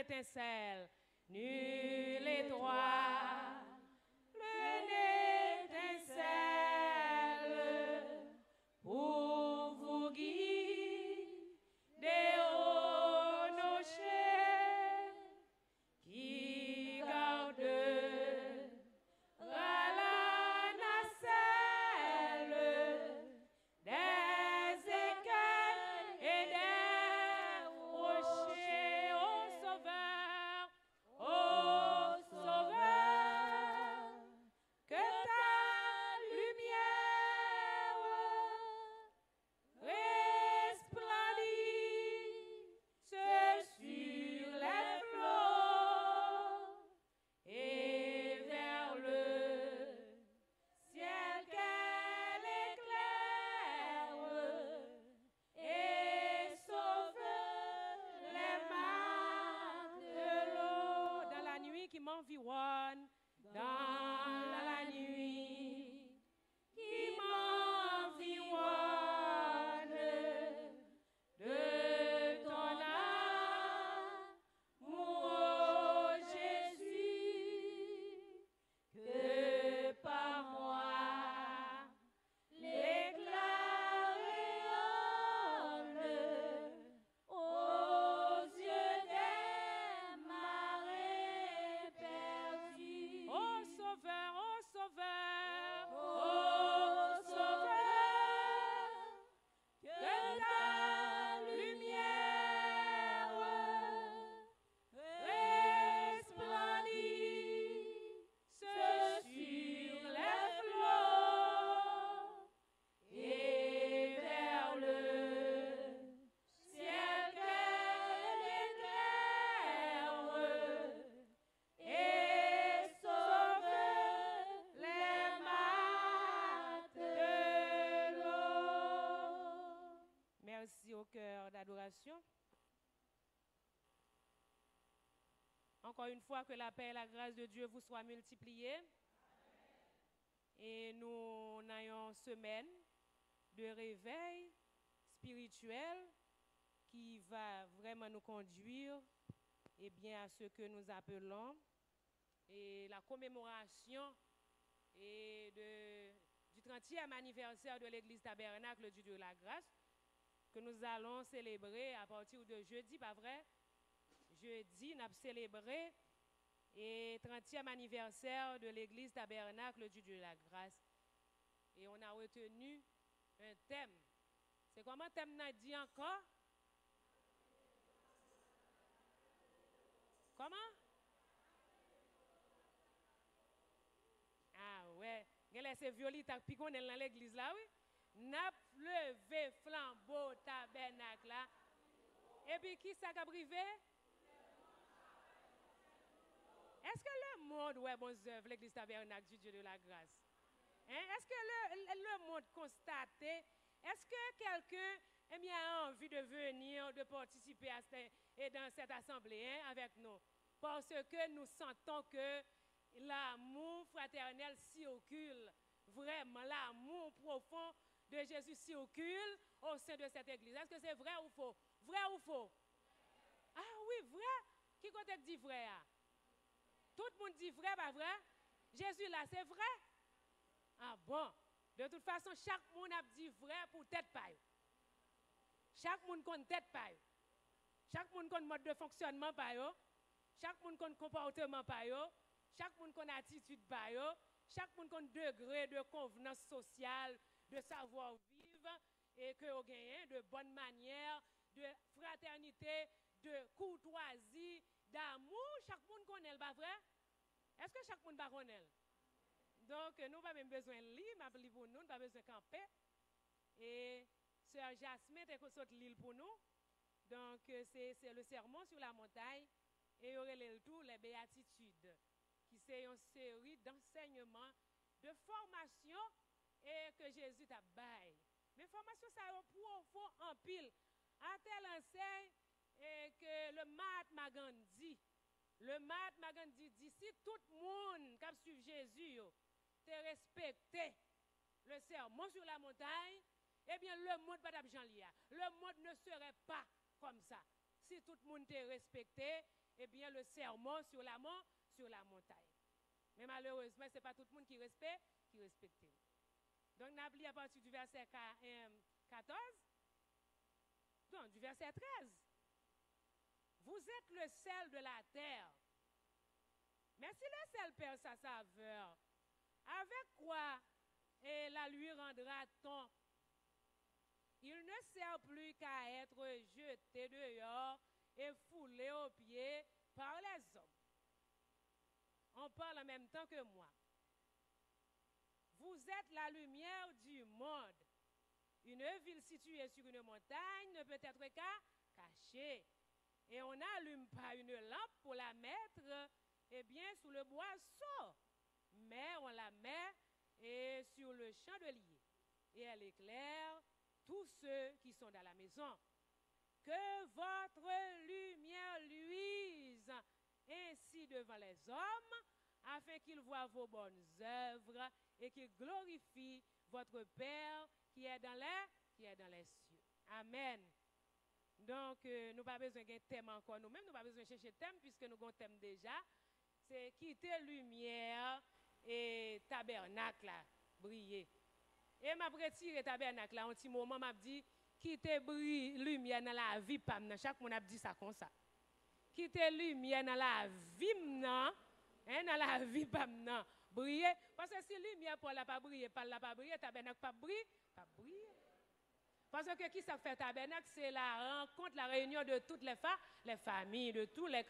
étincelle, nulle étoile, une étincelle pour vous guider au nocher qui garde la nacelle des écueils et des rochers. Ô Sauveur, que ta lumière resplendisse sur les flots et vers le ciel qu'elle éclaire et sauve les matelots dans la nuit qui m'environne, dans la nuit qui m'environne de ton amour, Jésus, que par moi l'éclat rayonne aux yeux des marins perdus. Ô Sauveur, ô Sauveur, ô Sauveur, que ta lumière resplendisse sur les flots et vers le ciel qu'elle éclaire et sauve les matelots. Merci au cœur d'adoration. Encore une fois, que la paix et la grâce de Dieu vous soient multipliées. Et nous ayons une semaine de réveil spirituel qui va vraiment nous conduire à ce que nous appelons et la commémoration du 30e anniversaire de l'Église Tabernacle du Dieu de la Grâce que nous allons célébrer à partir de jeudi, pas vrai? Jeudi, nous avons célébré le 30e anniversaire de l'Église Tabernacle du Dieu de la Grâce. Et on a retenu un thème. C'est comment le thème n'a dit encore? Comment? Ah ouais. Regardez ces violets qui sont dans l'église là, oui. N'a levé flambeau tabernacle là. Et puis qui ça a privé? Est-ce que le monde, ouais, bon œuvre, l'église tabernacle du Dieu de la grâce? Hein? Est-ce que le monde constate? Est-ce que quelqu'un a envie de venir, de participer dans cette assemblée avec nous? Parce que nous sentons que l'amour fraternel circule, vraiment, l'amour profond de Jésus circule au sein de cette église. Est-ce que c'est vrai ou faux? Vrai ou faux? Ah oui, vrai. Qui côté dit vrai? Tout le monde dit vrai, pas vrai? Jésus là, c'est vrai? Ah bon? De toute façon, chaque monde a dit vrai pour tête paille. Chaque monde compte tête paille. Chaque monde compte mode de fonctionnement paille. Chaque monde compte comportement paille. Chaque monde compte attitude paille. Chaque monde compte degré de convenance sociale, de savoir-vivre et que vous gagnez de bonne manière, de fraternité, de courtoisie, d'amour. Chaque monde connaît, pas vrai? Est-ce que chaque monde connaît? Donc, nous n'avons pas même besoin de lire, mais pour nous, nous pas besoin de camper. Et Sœur Jasmine est construite l'île pour nous. Donc, c'est le sermon sur la montagne et il y aurait le tout, les béatitudes, qui c'est une série d'enseignements, de formation et que Jésus t'a baillé. Mais formation, ça est profond en pile. À tel enseigne que le Mahatma Gandhi, dit, si tout le monde qui suit Jésus, te respecté le sermon sur la montagne, eh bien, le monde pas d'abjan. Le monde ne serait pas comme ça. Si tout le monde te respecté eh bien, le sermon sur la montagne. Mais malheureusement, ce n'est pas tout le monde qui respecte. Donc, nous avons lu à partir du verset 14, non, du verset 13. Vous êtes le sel de la terre. Mais si le sel perd sa saveur, avec quoi la lui rendra-t-on? Il ne sert plus qu'à être jeté dehors et foulé aux pieds par les hommes. On parle en même temps que moi. Vous êtes la lumière du monde. Une ville située sur une montagne ne peut être qu'à cachée. Et on n'allume pas une lampe pour la mettre sous le boisseau. Mais on la met sur le chandelier. Et elle éclaire tous ceux qui sont dans la maison. Que votre lumière luise ainsi devant les hommes, afin qu'ils voient vos bonnes œuvres et qu'ils glorifient votre Père qui est dans les cieux. Amen. Donc, nous n'avons pas besoin d'un thème encore nous-mêmes, nous n'avons pas besoin de chercher thème puisque nous avons un thème déjà. C'est quitter lumière et tabernacle là, briller. Et m'a retiré tabernacle là, un petit moment m'a dit quitter lumière dans la vie pam nan. Chaque monde a dit ça comme ça. Quitter lumière dans la vie nan, dans la vie pam nan. Briller parce que si lumière pour la pas briller, tabernacle pas briller. Parce que qui ça fait tabernacle, c'est la rencontre, la réunion de toutes les familles, de tous les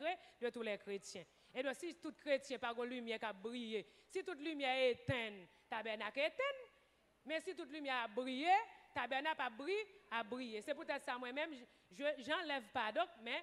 chrétiens. Et donc si tout chrétien pas de lumière qui a brillé, si toute lumière est éteinte, tabernacle est éteinte. Mais si toute lumière a brillé, tabernacle a brillé. C'est peut-être ça moi-même, j'enlève pas donc, mais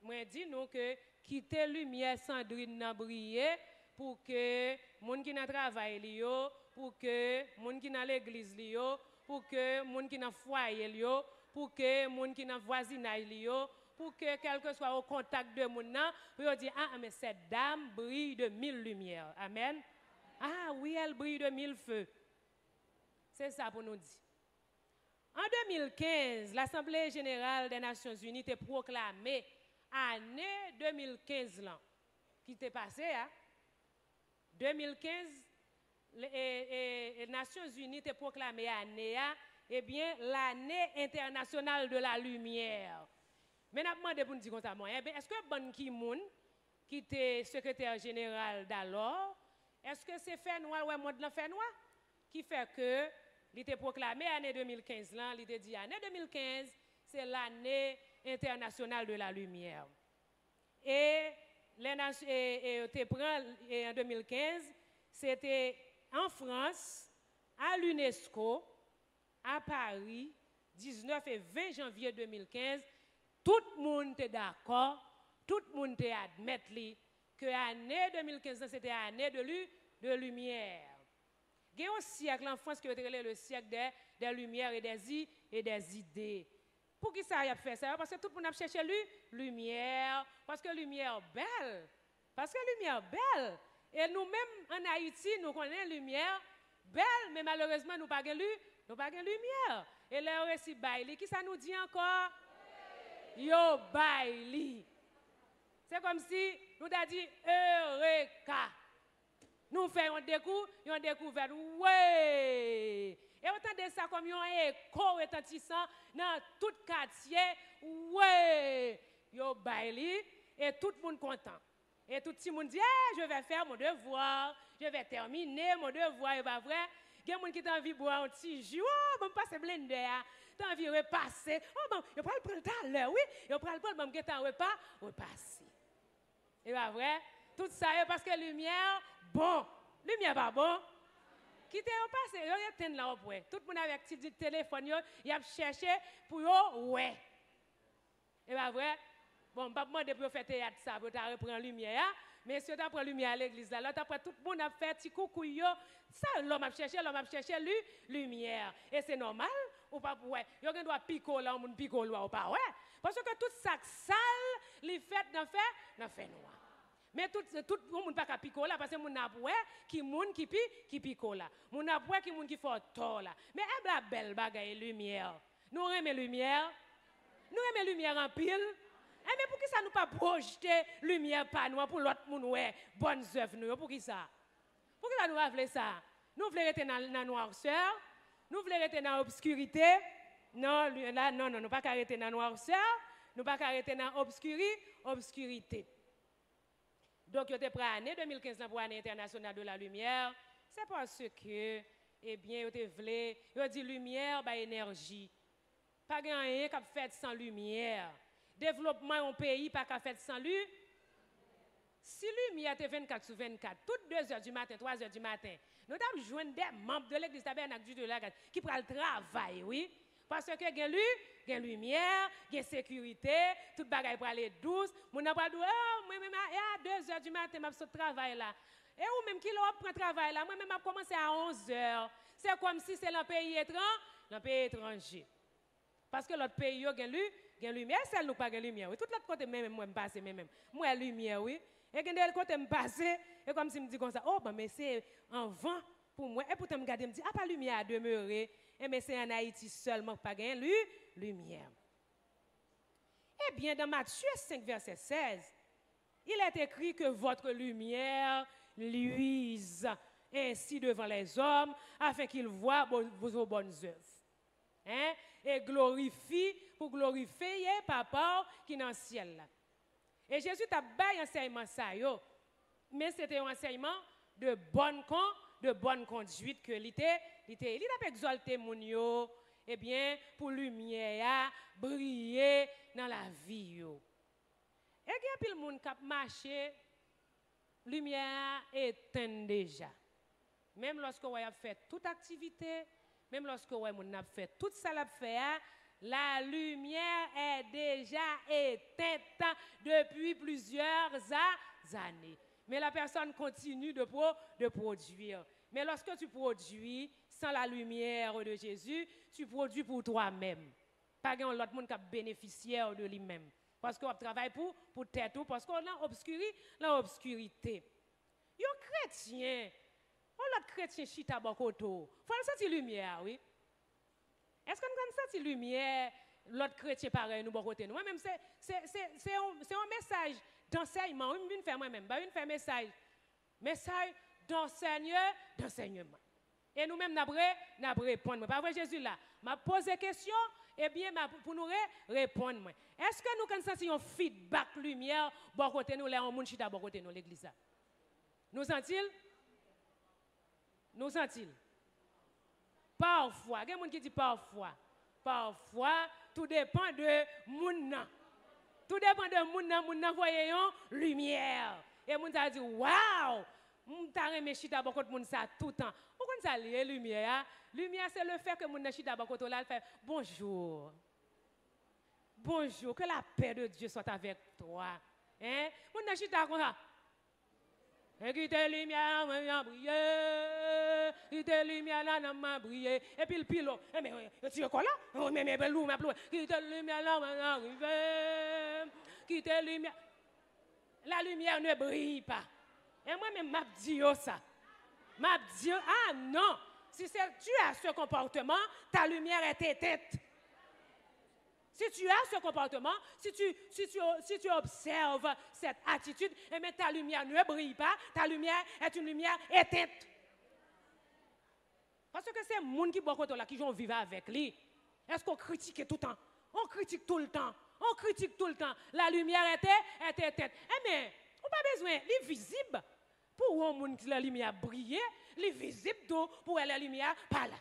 moi dis nous que quitter lumière cendrine n'a briller pour que moun qui n'a travail liyo, pour que moun qui n'a l'église liyo, pour que moun qui n'a foyer liyo, pour que moun qui n'a voisinage liyo, pour que quel que soit au contact de moun nan, pour dire ah mais cette dame brille de 1000 lumières. Amen. Ah oui, elle brille de 1000 feux. C'est ça pour nous dire. En 2015, l'Assemblée générale des Nations Unies a proclamé année 2015 là, qui était passé, hein? 2015, les Nations Unies ont proclamé année, l'année internationale de la lumière. Mais je demande pour nous dire comme ça, est-ce que Ban Ki-moon, qui était secrétaire général d'alors, est-ce que c'est fait noir ou est monde fait noir qui fait que il était proclamé année 2015 là, il était dit année 2015, c'est l'année internationale de la lumière. Et en 2015, c'était en France, à l'UNESCO, à Paris, 19 et 20 janvier 2015, tout le monde était d'accord, tout le monde était admis que l'année 2015, c'était l'année de lumière. Il y a un siècle en France qui est le siècle des lumières et des idées. Pour qui ça a fait ça? Parce que tout le monde a cherché lumière, parce que lumière belle. Parce que lumière belle. Et nous-mêmes, en Haïti, nous connaissons lumière belle, mais malheureusement, nous n'avons pas de lumière. Et là, aussi, Bailey, qui ça nous dit encore? Yo, Bailey. C'est comme si nous avons dit Eureka. Nous faisons une découverte. Ouais. Et autant de ça comme un écho retentissant dans tout quartier. Ouais. Yo, Bailey. Et tout le monde content. Et tout le monde dit, je vais faire mon devoir, je vais terminer mon devoir, et pas vrai? Il y a des gens qui ont envie de boire un petit jus, oh, bon, passer blender, tu as envie de repasser, oh, bon, je prends le prendre tout à l'heure, oui, je prends le prendre, bon, je repasser. Et pas vrai? Tout ça, parce que lumière, bon, lumière pas bon. Qui t'est repassé, il y a là au point. Tout le monde avec un petit téléphone, il a cherché pour eux, ouais. Et pas vrai? Bon, pas demander pour faire théâtre ça, pour reprendre la lumière, mais si tu prends la lumière à l'église là, après tout le monde a fait petit coucou ça l'homme a cherché lumière et c'est normal ou pas ouais, yo doit pico là, on pico là ou pas ouais, parce que tout ça sale, les fêtes dans fait noir. Mais tout le monde pas pico là parce que mon n'a ouais qui pico là. Mon n'a ouais qui moun qui fait tort là. Mais la belle bagaille lumière. Nous aimons lumière. Nous aimons lumière en pile. Mais pour qui ça nous pas projeter lumière par nous pour l'autre monde ouais bonnes œuvres nous pour qui ça? Pour qui ça nous pas faire ça? Nous voulons rester dans la noirceur, nous voulons rester dans l'obscurité. Non, là non non, nous pas arrêter dans la noirceur, nous pas arrêter dans l'obscurité. Donc, vous êtes prêt à l'année 2015 pour l'année internationale de la lumière. C'est parce que, eh bien, vous dit lumière, bah, énergie. Pas rien qui fait sans lumière. Développement en pays, pas qu'à fait sans lumière. Si lumière est 24 sur 24, toutes 2 heures du matin, 3 heures du matin, nous avons besoin des membres de l'église tabernacle de la grâce qui prennent le travail, oui. Parce que il y a lumière, il y a sécurité, tout le bagage pour aller douce. Mon n'a pas dit, oh, moi même à 2 heures du matin, je vais travail là. Et ou même qui prend travail là, moi même je commencé à 11 heures. C'est comme si c'est un pays étranger. Parce que l'autre pays, il y a lumière, celle nous pas de lumière. Oui. Tout l'autre côté, même moi, je passe même. Moi, lumière, oui. Et quand l'autre côté, je passe, et comme si je me dis comme ça, oh, ben, mais c'est un vent pour moi. Et pourtant, je me regarde, je me dis, ah, pas lumière à demeurer. Mais c'est en Haïti seulement pas gagner lumière. Eh bien, dans Matthieu 5, verset 16, il est écrit que votre lumière luise ainsi devant les hommes, afin qu'ils voient vos bonnes œuvres. Hein? Et pour glorifier Papa qui est dans le ciel. Et Jésus t'a baillé enseignement ça, mais c'était un enseignement de bonne conduite que il a exalté mon yo, eh bien pour lumière briller dans la vie yo. Et puis le monde qui marché lumière éteinte déjà. Même lorsque on a fait toute activité, même lorsque on a fait tout ça l'a fait, la lumière est déjà éteinte depuis plusieurs années. Mais la personne continue de produire. Mais lorsque tu produis sans la lumière de Jésus, tu produis pour toi-même. Pas l'autre monde qui a bénéficié de lui-même. Parce qu'on travaille pour tête, parce qu'on a l'obscurité. Yon chrétien, l'autre chrétien chita bokoto. Faut le sentir lumière, oui. Est-ce qu'on a senti lumière, l'autre chrétien pareil nous bokoté nous? Moi-même c'est un message d'enseignement, une faire moi-même, une faire message d'enseignement. Et nous-mêmes n'a répondre. Pas vrai Jésus là, m'a posé question et bien pour nous répondre. Est-ce que nous quand senti un feedback lumière bon côté nous là on monde chita bon côté nous l'église là? Nous sent-il? Nous sent-il? Parfois, il y a des gens qui disent parfois. Parfois, tout dépend de moun. Tout dépend de moun voyez une lumière. Et moun ça dit waouh, moun ta remé chita bon côté moun ça tout le temps. Pourquoi ça lié lumière? Lumière c'est le fait que moun chita bon côté là fait bonjour. Bonjour, que la paix de Dieu soit avec toi. Hein? Moun chita comme ça. Et qui te lumière m'a brillé, qui te lumière là m'a brillé, et puis le pilote, mais tu es quoi là? Oh mais belou m'a plu, qui te lumière là m'a arrivé, qui te lumière, la lumière ne brille pas. Et moi-même m'a dit ça, m'a dit ah non, si tu as ce comportement, ta lumière est éteinte. Si tu as ce comportement, si tu observes cette attitude, eh bien, ta lumière ne brille pas, ta lumière est une lumière éteinte. Parce que c'est le monde qui vont vivre avec lui. Est-ce qu'on critique tout le temps? On critique tout le temps. On critique tout le temps. La lumière est éteinte. Eh bien, on n'a pas besoin, elle est visible. Pour un monde qui la lumière brille, elle est visible pour la lumière pas là.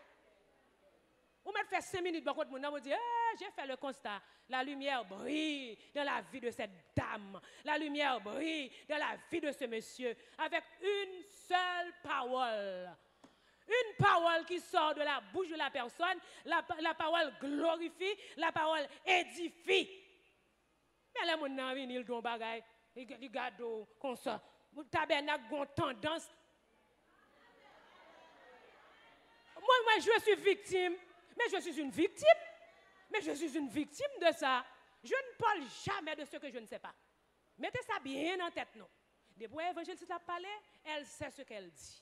Ou m'a fait 5 minutes, beaucoup de monde me dit, j'ai fait le constat. La lumière brille dans la vie de cette dame. La lumière brille dans la vie de ce monsieur. Avec une seule parole. Une parole qui sort de la bouche de la personne. La parole glorifie. La parole édifie. Mais là, mon ami, il don bagay. Il garde comme ça. Le tabernacle a tendance. Moi, je suis victime. Mais je suis une victime. Mais je suis une victime de ça. Je ne parle jamais de ce que je ne sais pas. Mettez ça bien en tête, non. Depuis l'évangile a parlé, elle sait ce qu'elle dit.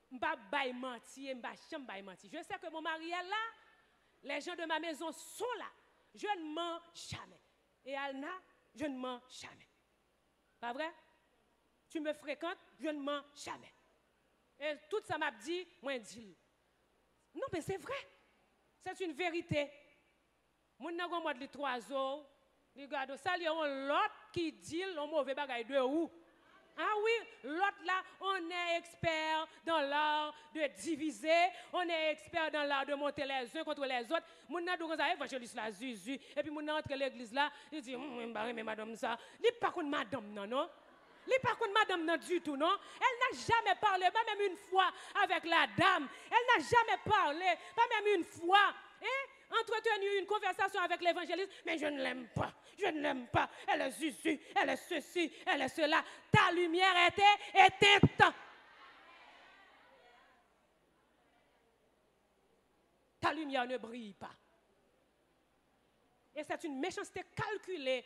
Je ne vais pas mentir, je ne vais pas mentir. Je sais que mon mari est là, les gens de ma maison sont là. Je ne mens jamais. Et Alna, je ne mens jamais. Pas vrai? Tu me fréquentes, je ne mens jamais. Et tout ça m'a dit, moi, dis. Non, mais c'est vrai. C'est une vérité. Mon n'a pas de 3 ans. Regarde, ça, il y a l'autre qui dit le mauvais bagage de où? Ah oui, l'autre là, on est expert dans l'art de diviser, on est expert dans l'art de monter les uns contre les autres. Mon n'a donc ça évangéliste là, Zuzu, et puis mon n'a entre l'église là, il dit, mais madame ça, il pas contre madame non, non? Il n'est pas contre madame non du tout, non? Elle n'a jamais parlé, pas même une fois avec la dame. Elle n'a jamais parlé, pas même une fois. Entretenu une conversation avec l'évangéliste, mais je ne l'aime pas, je ne l'aime pas. Elle est Zuzu, elle est ceci, elle est cela. Ta lumière était éteinte. Ta lumière ne brille pas. Et c'est une méchanceté calculée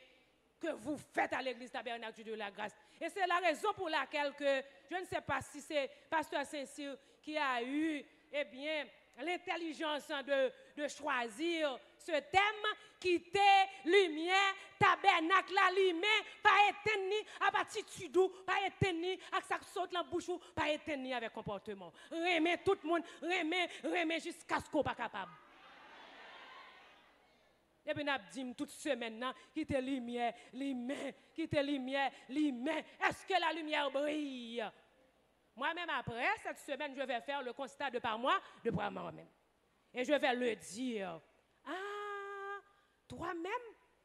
que vous faites à l'église Tabernacle de la Grâce. Et c'est la raison pour laquelle que, je ne sais pas si c'est Pasteur Saint-Cyr qui a eu, eh bien, l'intelligence de choisir ce thème, quitter lumière, tabernacle, la lumière, pas éteindre à attitude, pas éteindre à ça saute la bouche, pas éteindre avec comportement. Remet tout le monde, remet jusqu'à ce qu'on pas capable. Et puis, nous avons dit toute semaine, quitter lumière, quitter lumière. Est-ce que la lumière brille? Moi-même, après cette semaine, je vais faire le constat de par moi-même. Et je vais le dire. Ah, toi-même,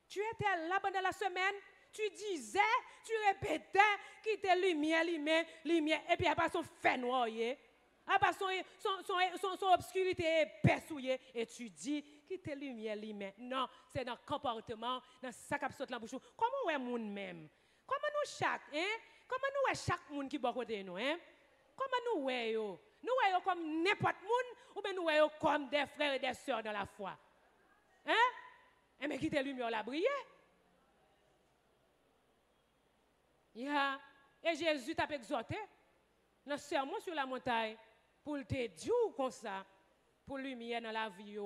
tu étais là pendant la semaine, tu disais, tu répétais, quitter lumière. Et puis, après, son fait noyer. Après, son obscurité épaissouillée. Et tu dis, quitter lumière. Non, c'est dans le comportement, dans ça qui saute la bouche. Comment est monde même? Comment nous chaque monde qui est à côté de nous, hein? Comment nous voyons? Nous voyons comme n'importe monde ou bien nous voyons comme des frères et des sœurs dans la foi? Hein? Et mais quitter lumière la briller. Yeah. Et Jésus t'a exhorté dans le sermon sur la montagne pour te dire comme ça, pour lumière dans la vie,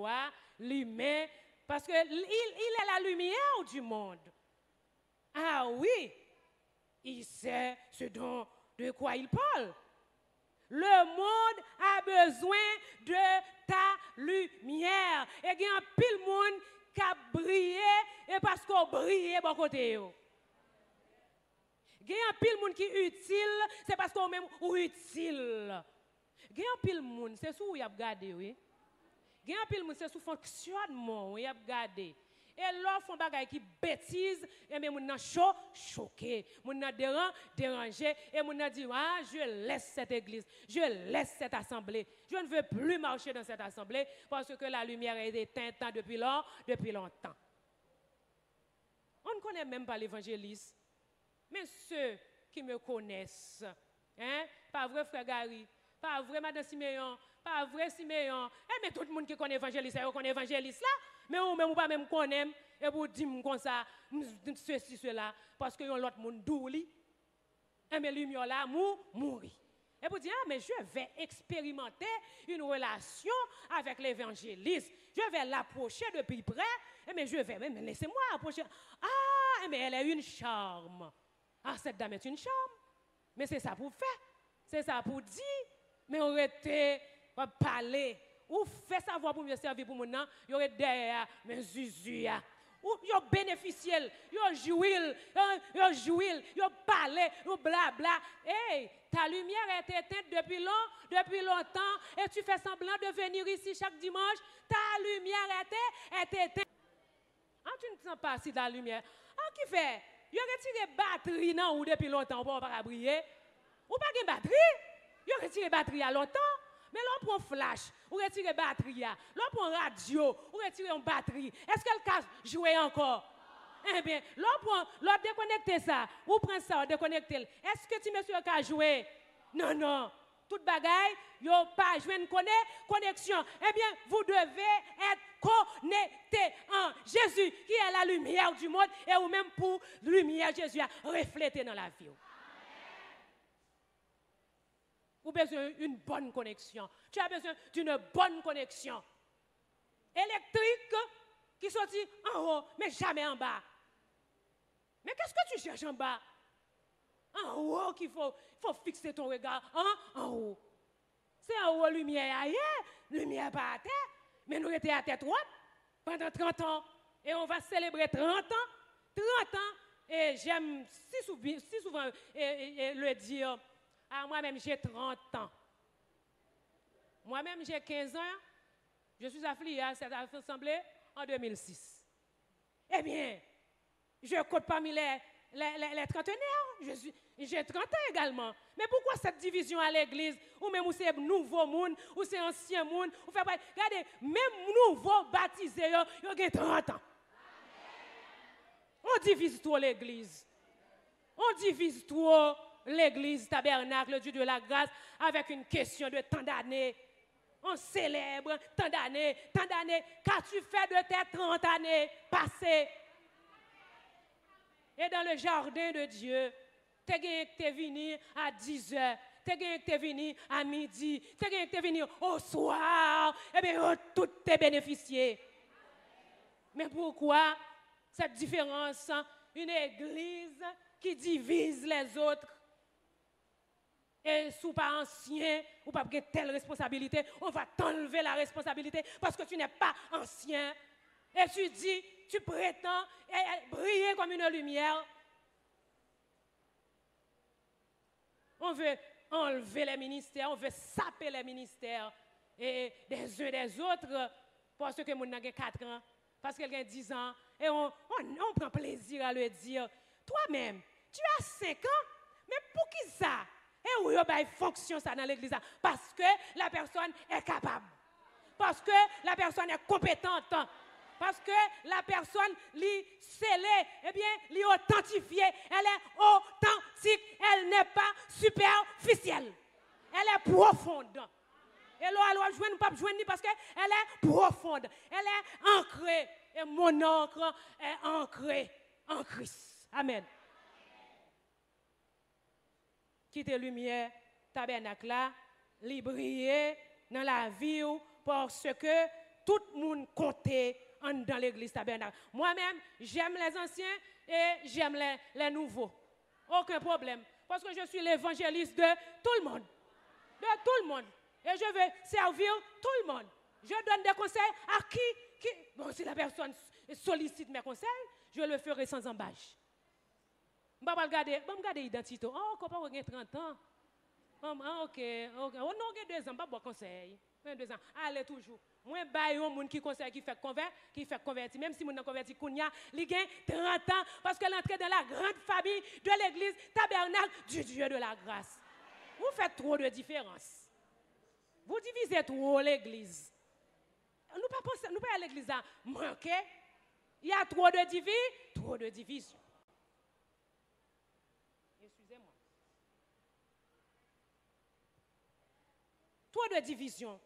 lumière, parce qu'il est la lumière du monde. Ah oui, il sait de quoi il parle. Le monde a besoin de ta lumière. Et il y a un pile monde qui a brillé et parce qu'on brille bon côté. Il y a un pile monde qui est utile, c'est parce qu'on même utile. Il y a un pile monde, c'est sous où il a regardé, oui. Il y a un pile monde, c'est sous fonctionnement, il a regardé. Et là, font bagay qui bêtise, et mais moun choqué, moun dérangé, et moun dit ah, je laisse cette église, je laisse cette assemblée. Je ne veux plus marcher dans cette assemblée parce que la lumière est éteinte depuis longtemps. On ne connaît même pas l'évangéliste. Mais ceux qui me connaissent, hein, pas vrai frère Gary, pas vrai madame Siméon, pas vrai Siméon, mais tout le monde qui connaît l'évangéliste, on connaît l'évangéliste là. Mais on même pas même connaît et pour dire comme ça ceci cela parce que l'autre monde douli et mais lumière là mourir et pour dire ah mais je vais expérimenter une relation avec l'évangéliste, je vais l'approcher depuis près et mais je vais même laissez-moi approcher ah mais elle a une charme, ah cette dame est une charme, mais c'est ça pour faire, c'est ça pour dire, mais on était parler ou fait savoir pour me servir pour mon nom, il y aurait derrière mes Zuzu ou yo bénéficiel, yo jouil, yo parler, yo blabla. Hey, ta lumière est éteinte depuis longtemps et tu fais semblant de venir ici chaque dimanche, ta lumière est éteinte. Ah, tu ne sens pas si ta lumière. Ah, qui fait? Yo retiré batterie non ou depuis longtemps pour pas briller. Ou pas de batterie? Yo retiré batterie à longtemps. Mais l'on prend flash, ou retire batterie, l'on prend radio, ou retire une batterie. Est-ce qu'elle casse jouer encore? Eh bien, l'on déconnecte ça, ou prend ça, ou déconnecte. Est-ce que tu monsieur a joué? Non. Toute bagaille, yo pas joué une connexion. Eh bien, vous devez être connecté en Jésus, qui est la lumière du monde, et ou même pour lumière Jésus a reflété dans la vie. Vous avez besoin d'une bonne connexion. Tu as besoin d'une bonne connexion. Électrique qui sortit en haut, mais jamais en bas. Mais qu'est-ce que tu cherches en bas? En haut qu'il faut fixer ton regard. Hein? En haut. C'est en haut, lumière ailleurs, lumière pas à terre. Mais nous étions à terre trop pendant 30 ans. Et on va célébrer 30 ans. 30 ans. Et j'aime si souvent le dire. Ah, moi-même, j'ai 30 ans. Moi-même, j'ai 15 ans. Je suis affilié à cette assemblée en 2006. Eh bien, je compte parmi les trentenaires. J'ai 30 ans également. Mais pourquoi cette division à l'église? Ou même où c'est nouveau monde, ou c'est ancien monde. Regardez, même nouveau baptisé, ils ont 30 ans. On divise trop l'église. On divise trop l'église tabernacle, Dieu de la grâce, avec une question de tant d'années. On célèbre tant d'années, tant d'années. Qu'as-tu fait de tes 30 années passées? Et dans le jardin de Dieu, tu es venu à 10 heures, tu es venu à midi, tu es venu au soir. Eh bien, tout est bénéficié. Mais pourquoi cette différence? Une église qui divise les autres. Et sous pas ancien, ou pas telle responsabilité, on va t'enlever la responsabilité parce que tu n'es pas ancien. Et tu dis, tu prétends briller comme une lumière. On veut enlever les ministères, on veut saper les ministères et des uns des autres parce que mon a 4 ans, parce qu'elle a 10 ans. Et on prend plaisir à le dire. Toi-même, tu as 5 ans, mais pour qui ça? Et où il y a une fonction ça dans l'église? Parce que la personne est capable. Parce que la personne est compétente. Parce que la personne l'y scellée, eh bien, l'y authentifiée. Elle est authentique. Elle n'est pas superficielle. Elle est profonde. Et là, elle va jouer, pas jouer parce qu'elle est profonde. Elle est ancrée. Et mon ancre est ancré en Christ. Amen. Quitte lumière, tabernacle là, briller dans la vie parce que tout le monde comptait dans l'église tabernacle. Moi-même, j'aime les anciens et j'aime les nouveaux. Aucun problème. Parce que je suis l'évangéliste de tout le monde. De tout le monde. Et je veux servir tout le monde. Je donne des conseils à qui bon, si la personne sollicite mes conseils, je le ferai sans embâche. Je vais regarder l'identité. Oh, comment on a 30 ans? Ok. Oh, non, on a 2 ans, je ne vais pas conseil. 2 ans. Allez toujours. Moi, je vais un monde qui conseille, qui fait convertir. Même si mon converti, il a 30 ans, parce qu'elle entre dans la grande famille de l'église tabernacle du Dieu de la grâce. Vous faites trop de différence. Vous divisez trop l'église. Nous ne pas à l'église à manquer. Il y a trop de division. Excusez-moi. Trop de division.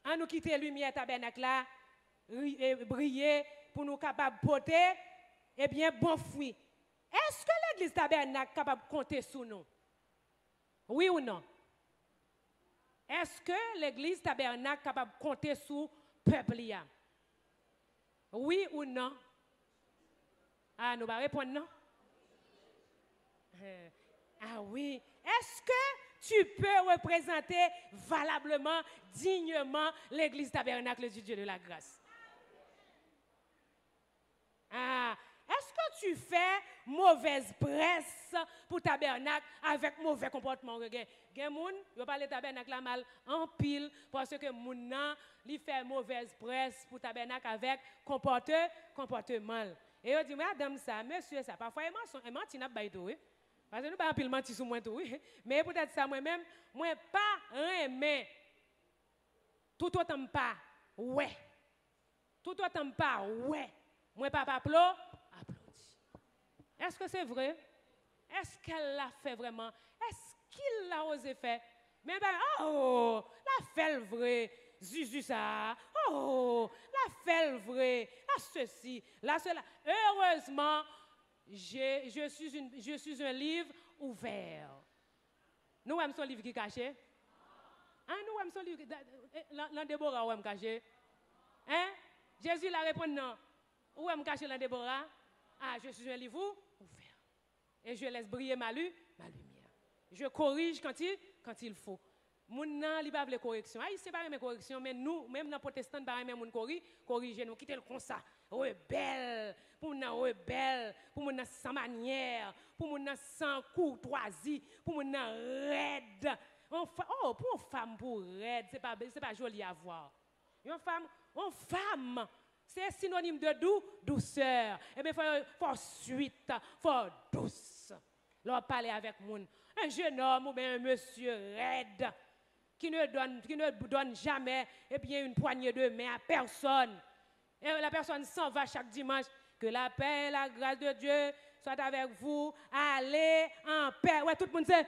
En nous quitter lumière tabernacle là, briller pour nous capables de porter, eh bien, bon fruit. Est-ce que l'église tabernacle est capable de compter sur nous? Oui ou non? Est-ce que l'église tabernacle est capable de compter sur le peuple? Oui ou non? Ah, nous allons répondre non? Ah oui. Est-ce que tu peux représenter valablement, dignement l'église tabernacle du Dieu de la grâce? Ah, est-ce que tu fais mauvaise presse pour tabernacle avec mauvais comportement? Gen moun, yo parle tabernacle la mal en pile parce que moun nan li fait mauvaise presse pour tabernacle avec comportement. Et yo dit madame ça, monsieur ça, parfois il menti n'a pas tout. Parce que nous pas pile menti sur moi tout, mais peut-être ça moi-même, moi pas aimer tout autant pas. Ouais. Tout autant pas. Ouais. Moi pas applaudit. Est-ce que c'est vrai? Est-ce qu'elle l'a fait vraiment? Est-ce qu'il l'a osé faire? Mais ben, oh, la fait le vrai. Zuzu ça. Oh, la fait le vrai. La ceci, la cela. Heureusement, je suis un livre ouvert. Nous aimons son livre qui est caché. Hein, nous aimons son livre. L'an Déborah, on caché. Hein? Jésus l'a répondu non. Où est-ce que je cache dans Déborah? Ah, je suis un livre ouvert. Et je laisse briller ma lumière. Je corrige quand il faut. Moun nan li pa vle correction. Ah, c'est pas mes corrections, mais nous, même dans protestant, pas même moun corriger nous, quitter le comme ça. Rebelle, pour moun rebelle, pour moun sans manière, pour moun sans courtoisie, pour moun raide. Oh, pour une femme pour raide, c'est pas joli à voir. Une femme, c'est synonyme de douceur. Eh bien, faut suite, faut douce. Leur parler avec moun. Un jeune homme ou bien un monsieur raide qui ne donne jamais une poignée de main à personne. Et la personne s'en va chaque dimanche. Que la paix et la grâce de Dieu soient avec vous. Allez en paix. Ouais, tout le monde sait.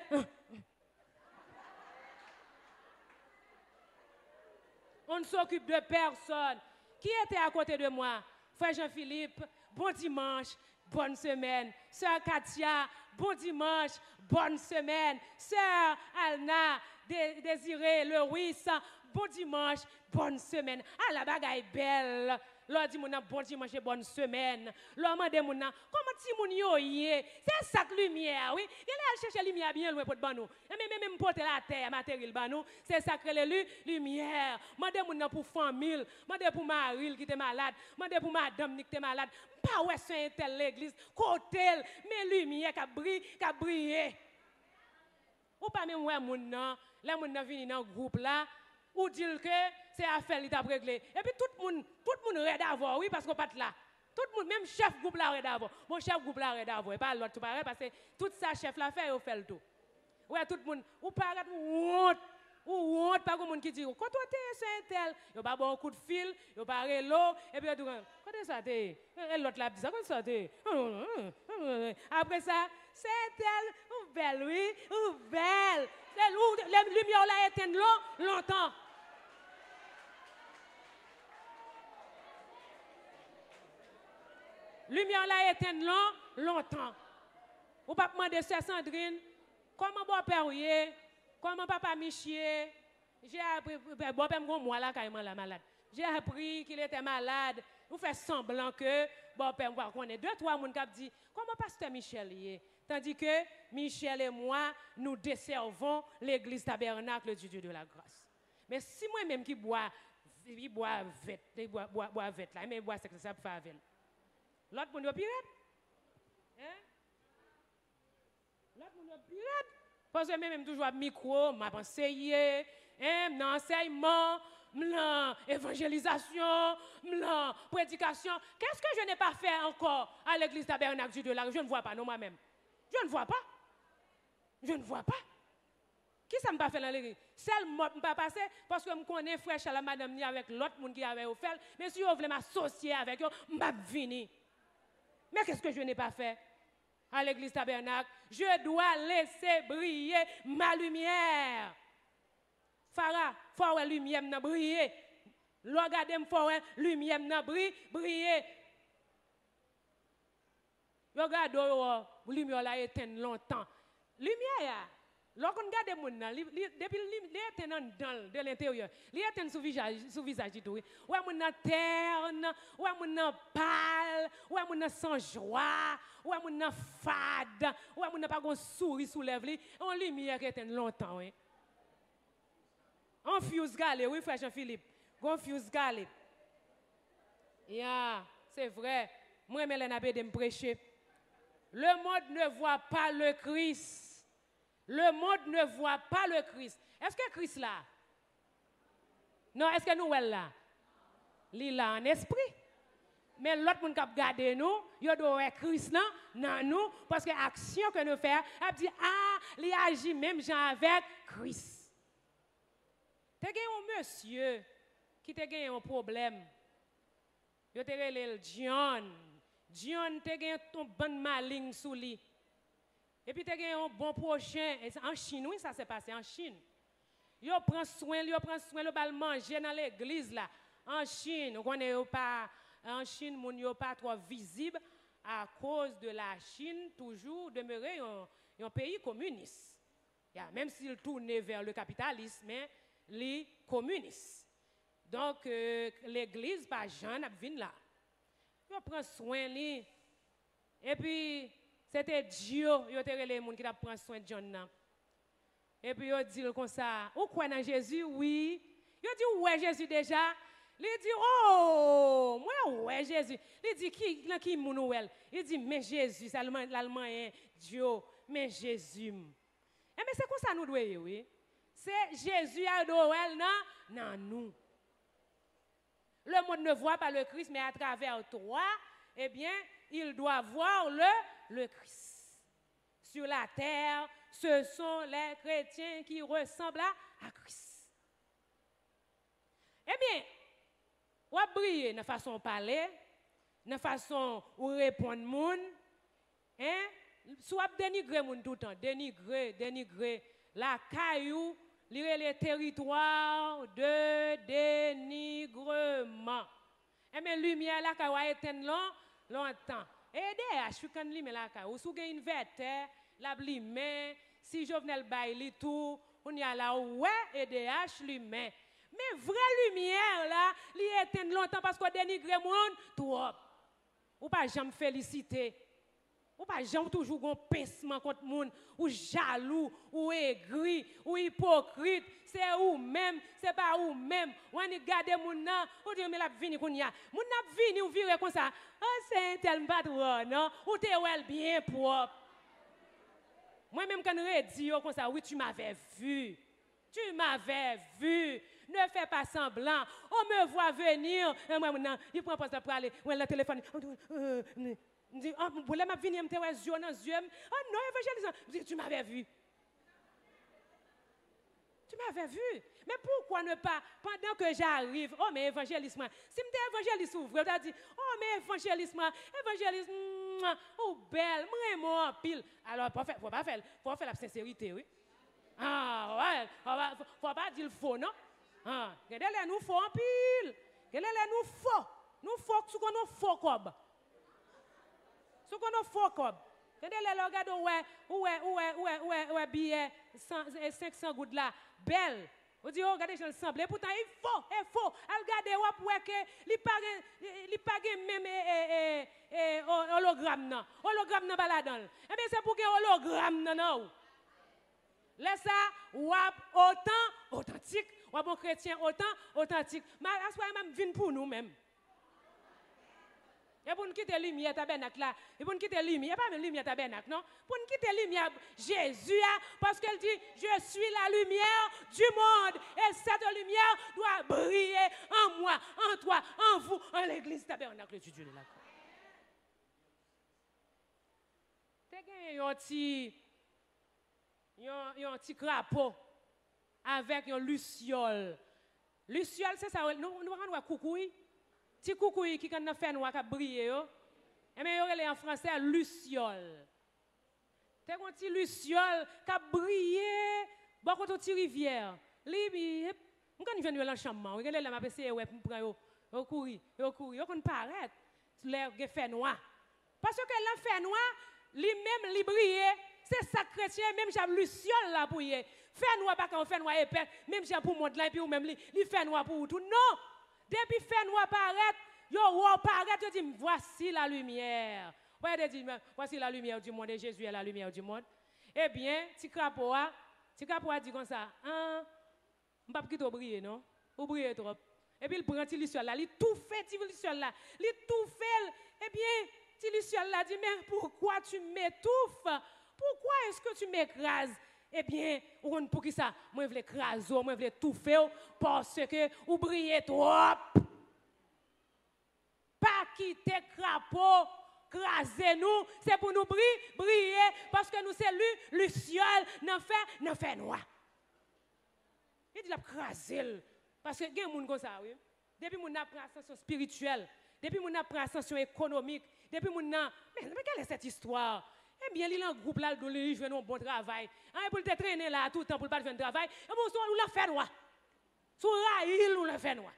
On ne s'occupe de personne. Qui était à côté de moi? Frère Jean-Philippe, bon dimanche, bonne semaine. Sœur Katia, bon dimanche, bonne semaine. Sœur Alna, Désiré, Louis, bon dimanche, bonne semaine. Ah, la bagaille belle. L'on dit mon bon dimanche et bonne semaine. L'on demande mon comment ti moun yo yé? C'est ça que lumière, oui. Il a cherché lumière bien loin pour ban nous. Et même porter la terre, matériel ban nous, c'est ça que le lumière. Demande mon pour famille, demande pour Maril qui était malade, demande pour madame qui était malade. Pas ouais c'est tel l'église, côté mais lumière qui brille. Ou pas même ouais moun nan, là moun nan vini dans groupe là. Ou dire que c'est affaire qui t'a réglé. Et puis tout le monde raide d'abord, oui, parce qu'on pas là. Tout le monde, même chef groupe là raide d'abord. Mon chef groupe là raide d'abord. Et pas l'autre tout pareil, parce que tout ça, chef là fait, il fait le tout. Ouais, tout le monde, ou pas ou honte, pas comme monde qui dit, quand toi t'es c'est tel, il pas bon coup de fil, il pas l'eau, et puis tout quand ça t'es, l'autre là dit ça, quand ça t'es. Après ça, c'est tel, ou belle, oui, ou belle. Les lumières là éteignent longtemps. Lumière là éteignent longtemps. Ou pas demander sœur Sandrine, comment bon père est, comment papa Michier. J'ai appris, bon père moi là carrément la malade. J'ai appris qu'il était malade. Vous faites semblant que bon père moi connaît deux trois moun qui dit comment pasteur Michel est. Tandis que Michel et moi, nous desservons l'église tabernacle du Dieu de la grâce. Mais si moi-même qui bois vête, bois vête là, mais bois c'est que ça peut faire avec. L'autre monde est pirate. Hein? L'autre monde est pirate. Parce que même toujours micro, m'a enseigné, enseignement, évangélisation, prédication. Qu'est-ce que je n'ai pas fait encore à l'église tabernacle du Dieu de la grâce? Je ne vois pas, non moi-même. Je ne vois pas. Je ne vois pas. Qui ça me pas fait dans l'église? Celle mot me pas passer parce que je connais frère Chala madame ni avec l'autre monde qui avait offert, mais si vous voulez m'associer avec eux, m'a vini. Mais qu'est-ce que je n'ai pas fait à l'église tabernacle? Je dois laisser briller ma lumière. Farah, faut la lumière n'a briller. Regardez faut la lumière n'a briller. Regardez la lumière là éteint longtemps. Lumière lorsqu'on regarde mon depuis l'éteint dans de l'intérieur, l'éteint sous visage tout. Ouais mon terne, ouais mon pâle, ouais mon sans joie, ouais mon fade, ouais mon pas gon souris sous lèvres, on lumière qui éteint longtemps oui. On fuse galé, oui frère Jean-Philippe. On fuse galé. Yeah, c'est vrai. Moi Mélène a de me prêcher. Le monde ne voit pas le Christ. Le monde ne voit pas le Christ. Est-ce que Christ là? Non, est-ce que nous là? Il là en esprit. Mais l'autre monde qui a regardé nous, il doit être Christ dans nous parce que l'action que nous faisons, elle dit ah, il agit même gens avec Christ. Tu as un monsieur qui a un problème. Il a le John. John te gen ton bon maligne sous lui. Et puis te gen un bon prochain en Chine, oui, ça s'est passé en Chine. Yo prend soin, le bal manger dans l'église là. En Chine, on connaît pas en Chine moun yo pas trop visible à cause de la Chine toujours demeurer un pays communiste. Même s'il tourne vers le capitalisme, mais les communistes. Donc l'église pas Jean n'a vinn là. Yo prend soin li. Et puis c'était Dieu, yo te relé moun qui t'a prend soin de John nan. Et puis yo dit comme ça, ou quoi dans Jésus? Oui. Yo dit ouais Jésus déjà. Il dit oh, moi ouais Jésus. Il dit qui moun ouel? Il dit mais Jésus, l'allemand est Dieu, mais Jésus. Et mais c'est comme ça nous doit oui. C'est Jésus a doel nan nous. Le monde ne voit pas le Christ mais à travers toi, eh bien, il doit voir le Christ. Sur la terre, ce sont les chrétiens qui ressemblent à Christ. Eh bien, ou briller de façon parler, de façon ou répondre moun, hein? Soit dénigrer moun tout le temps, dénigrer la caillou, lire les territoires de dénigrement. Eh bien, lumière la caillou a éteint longtemps. Et derrière, je suis quand même la caillou, sous une inverter, la blimé, si Jovenel baille tout, on y a là ouais et DH lumière. Mais vraie lumière là, li éteint longtemps parce qu'on dénigre moun trop. Ou pas jamais féliciter. Ou pas jamais toujours un pincement contre moun, ou jaloux, ou aigri, ou hypocrite, c'est ou même, c'est pas ou même. On y garde moun nan, ou dit mais la vini qu'on y a. Moun n'a vini ou vire comme ça. Oh c'est un tel patron, non? Ou t'es well bien propre. Moi même quand je dis comme ça, oui tu m'avais vu. Tu m'avais vu. Ne fais pas semblant. On me voit venir. Et moi, maintenant, il prend poste pour aller. Ouais, le téléphone. Il dit, oh, vous voulez venir me faire yeux dans les yeux? Oh non, évangélisant. Tu m'avais vu. Tu m'avais vu. Mais pourquoi ne pas, pendant que j'arrive, oh, mais évangélisme. Si je suis évangéliste ouvre, tu dis, oh, mais évangélisme, oh, belle, moi, en pile. Alors, faut pas faire la sincérité, oui. Ah, ouais, faut pas dire le faux, non? Ah, regardez-les, nous faux en pile. Regardez-les, nous faux. Nous faux, ce qu'on a faux comme. Ce qu'on a faux comme. Regardez-les, regardez, ouais, billet, 500 gouttes là, belle. On dit, oh, regardez, je le semble. Et pourtant, il faut. Regardez, ouais, que, il pas même hologramme, non. Hologramme, non, baladon. Eh bien, c'est pour que hologramme, non. Laisse ça, wap autant authentique, wap bon chrétien autant authentique. Mais à ce moment même vient pour nous même. Et pour nous quitter lumière tabernacle là, et pour nous quitter lumière, pas même lumière tabernacle non, pour nous quitter lumière Jésus parce qu'elle dit je suis la lumière du monde et cette lumière doit briller en moi, en toi, en vous, en l'église tabernacle du Dieu de la croix. T'es gagné un petit crapaud avec un luciole. Luciole, c'est ça, nous avons un coucouille. Petit coucouille qui a fait noir, qui a brillé. Et bien, il y a en français luciole. C'est un petit luciole qui a brillé beaucoup de petites rivières. Libi, quand il vient de l'enchantement, il y a la MAPC, ouais, pour prendre au courir, il ne paraît l'air fait noir. Parce que l'en fait noir, lui-même, il brille. C'est ça chrétien, même j'ai luciole là pour y. Fait noir pas quand fait noir épais, même j'ai pour monde là et puis ou même lui fait noir pour tout. Non. Depuis fait noir paraît, yo paraît, yo dit voici la lumière. Ouais, dit voici la lumière du monde et Jésus est la lumière du monde. Eh bien, ti crapaud dit comme ça, hein, m'pas quitter briller non? Ou briller trop. Et puis il prend ti luciole là, il tout fait ti luciole là. Il tout fait. Eh bien, ti luciole là dit mais pourquoi tu m'étouffes? Pourquoi est-ce que tu m'écrases? Eh bien, pour qui ça? Moi, je veux écraser, moi, je veux tout faire parce que vous brillez trop. Pas quitter crapaud, craser nous, c'est pour nous briller parce que nous, c'est luciole, n'en fait noir. Il dit la craser parce que il y a des gens comme ça, oui. Depuis qu'on a pris ascension spirituelle, depuis qu'on a pris ascension économique, depuis qu'on a. Mais quelle est cette histoire? Eh bien, il y a un groupe là, il fait un bon travail. Pour te traîner là tout le temps pour ne pas faire un travail, et bon, on l'a fait noir. Sur Raïl, on l'a fait noir.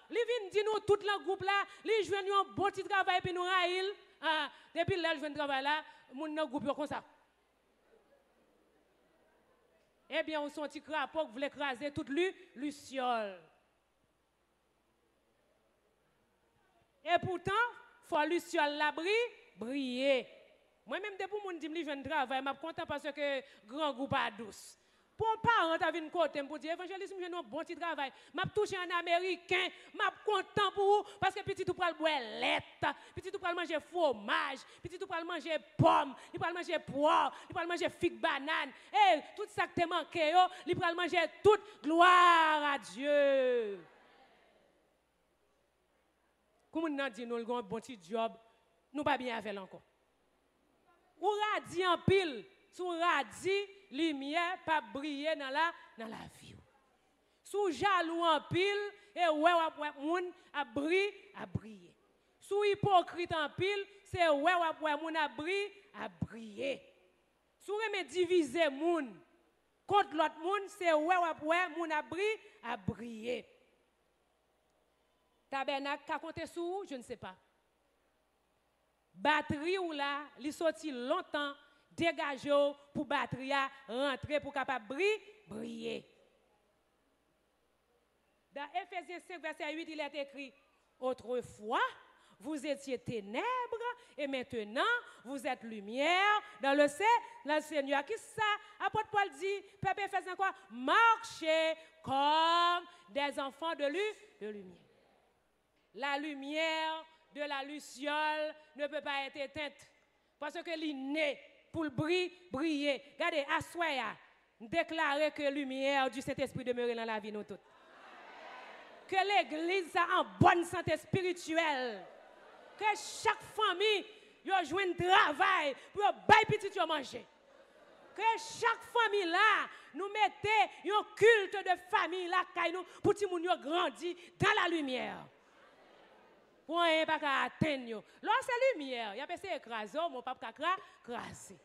Il vient dire nous, tout le groupe là, il joue un bon petit travail, puis nous Raïl. Depuis là, il fait un travail là, mon groupe est comme ça. Eh bien, on sent un crapaud qui voulait écraser toute luciole. Et pourtant, il faut lui sur l'abri, briller. Moi-même, depuis que je dis que je travail, je suis content parce que grand groupe a douce. Pour un parent, tu as vu une côté pour dire évangélisme, je un bon petit travail. Je touché un américain, je suis content pour vous parce que petit tout pour le boire lait, petit tout pour manger fromage, petit tout pour manger pomme, il pour manger poire, il pour manger figue banane. Et tout ça que tu manqué, il pour manger toute gloire à Dieu. Comme on a dit, nous avons un bon petit job, nous pas bien avec encore. Ou radis en pile, sous radis, lumière pas briller dans la vie. Sous jaloux en pile, et ouais moun a briller. Sous hypocrite en pile, c'est ouais moun a briller. Sous remet diviser moun contre l'autre moun, c'est ouais moun a briller. Tabernacle qu'a compté sous, je ne sais pas. Batterie ou là, li sorti longtemps dégagé pour batterie rentrer pour capable briller. Dans Ephésiens 5 verset 8 il est écrit autrefois vous étiez ténèbres et maintenant vous êtes lumière dans le Seigneur. Qui ça apôtre Paul dit peuple Éphésiens quoi? Marchez comme des enfants de lumière. La lumière de la luciole ne peut pas être éteinte parce que l'inné pour le briller. Regardez, à soya, déclarer que la lumière du Saint-Esprit demeure dans la vie nous toutes. Que l'église a en bonne santé spirituelle. Que chaque famille a joué un travail pour bailler petit manger. Que chaque famille là, nous mettons un culte de famille là, pour que nous grandissent dans la lumière. Pour ne pas atteindre. Lorsque c'est lumière, il y a pas écraser, mon papa craser.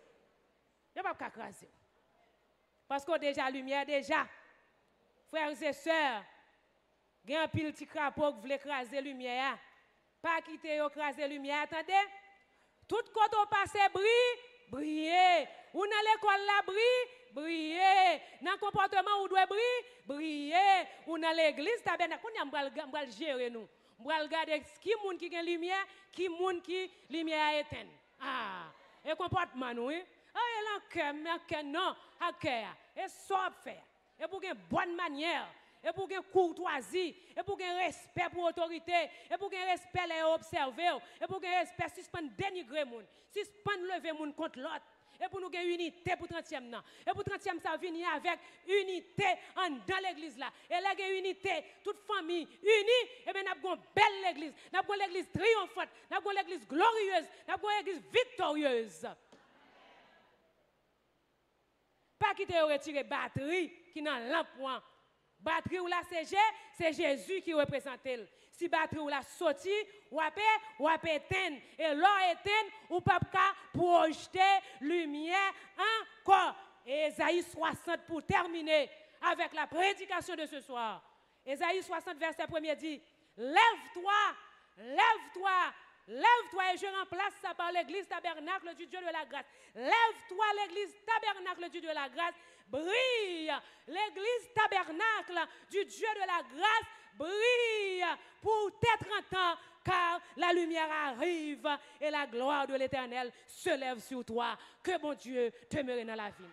Il n'y a pas craser. Parce que déjà lumière déjà. Frères et sœurs, il y a un petit crapaud qui veut écraser lumière. Pas quitter écraser lumière, attendez. Tout côté au passé briller. Ou dans l'école là briller. Dans le comportement où doit briller. Ou dans l'église tabernacle, on va gérer nous. On va regarder qui moun qui a lumière, qui moun qui lumière éteinte. Ah, et comportement nous, hein? Ah, et l'enquête, non, à cœur, et ça faire. Et pour une bonne manière, et pour une courtoisie, et pour un respect pour l'autorité, et pour un respect les observer, et pour un respect suspendre dénigrer moun, suspendre lever moun contre l'autre. Et pour nous gagner unité pour 30e nan. Et pour 30e ça venir avec unité dans l'église là. Et là gagne unité, toute famille unie, et bien n'a une belle église, n'a une église triomphante, n'a une église glorieuse, n'a une église victorieuse. Pas quitter retirer batterie qui dans lampe. Batterie ou la CG, c'est Jésus qui représente elle. Si batterie ou la sorti, ou éteindre. Et l'or éteindre, ou pas projeter lumière encore. Et Ésaïe 60 pour terminer avec la prédication de ce soir. Ésaïe 60 verset 1er dit, lève-toi, lève-toi, lève-toi, et je remplace ça par l'église tabernacle du Dieu de la grâce. Lève-toi, l'église tabernacle du Dieu de la grâce. Brille, l'église tabernacle du Dieu de la grâce. Brille pour tes 30 ans, car la lumière arrive et la gloire de l'Éternel se lève sur toi. Que bon Dieu demeure dans la vie.